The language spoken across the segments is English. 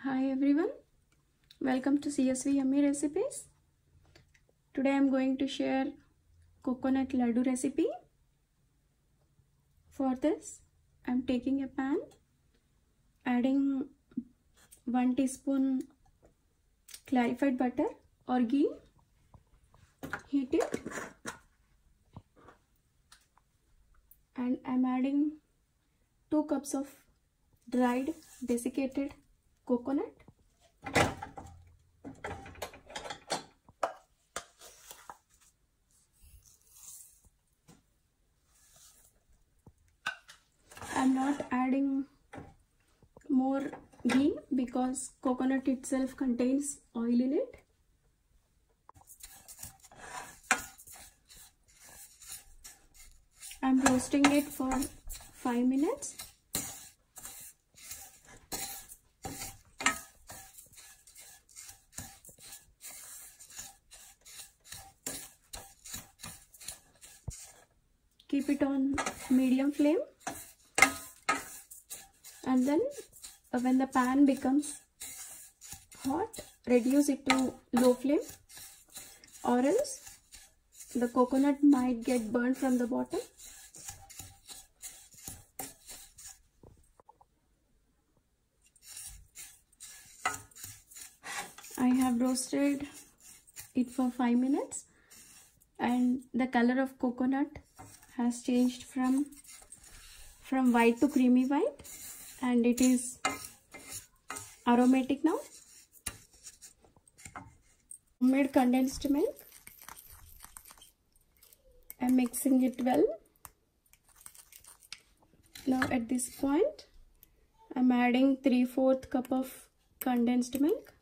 Hi everyone, welcome to CSV Yummy Recipes. Today I am going to share coconut laddu recipe. For this I am taking a pan, adding 1 teaspoon clarified butter or ghee, heat it, and I am adding 2 cups of dried desiccated coconut. I'm not adding more ghee because coconut itself contains oil in it. I'm roasting it for 5 minutes. Keep it on medium flame, and then when the pan becomes hot, reduce it to low flame, or else the coconut might get burned from the bottom. I have roasted it for 5 minutes and the color of coconut has changed from white to creamy white, and it is aromatic now. Made condensed milk. I'm mixing it well. Now at this point I'm adding 3/4 cup of condensed milk.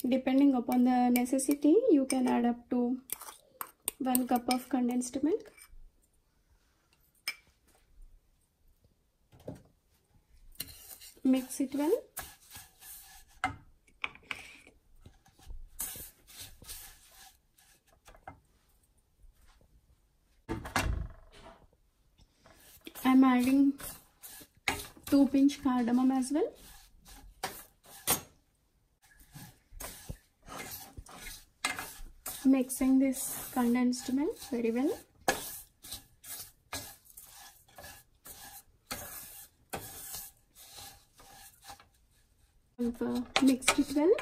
Depending upon the necessity, you can add up to 1 cup of condensed milk. Mix it well. I'm adding 2 pinch cardamom as well. Mixing this condensed milk very well. Mixed it well.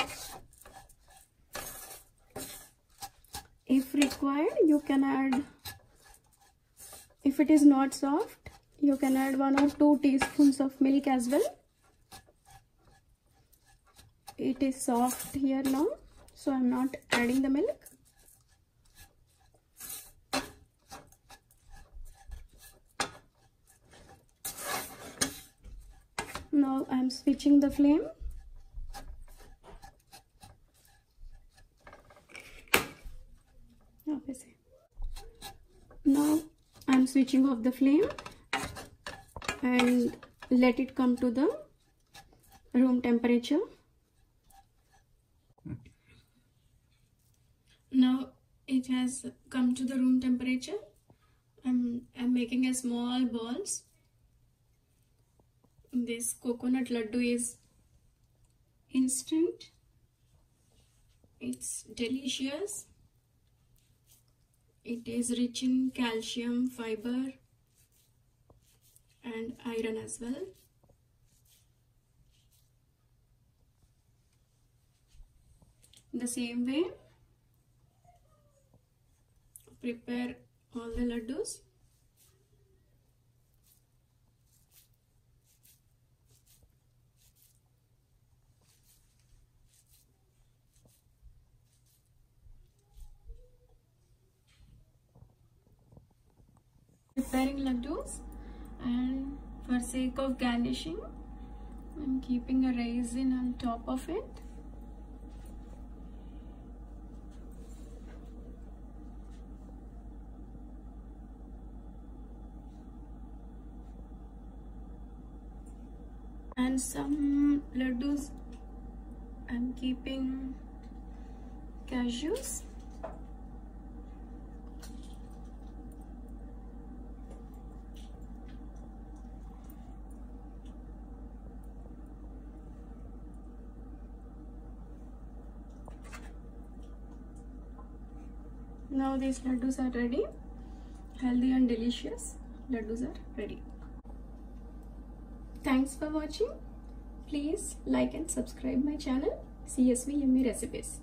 If required, you can add, if it is not soft, you can add 1 or 2 teaspoons of milk as well. It is soft here now, so I'm not adding the milk. Now I'm switching the flame. Now I'm switching off the flame and let it come to the room temperature. Now it has come to the room temperature. I'm making a small balls. This coconut laddu is instant. It's delicious. It is rich in calcium, fiber, and iron as well. The same way, prepare all the laddus. Preparing laddus, and for sake of garnishing, I'm keeping a raisin on top of it. And some laddus I'm keeping cashews. Now these laddus are ready. Healthy and delicious laddus are ready. Thanks for watching. Please like and subscribe my channel CSV Yummy Recipes.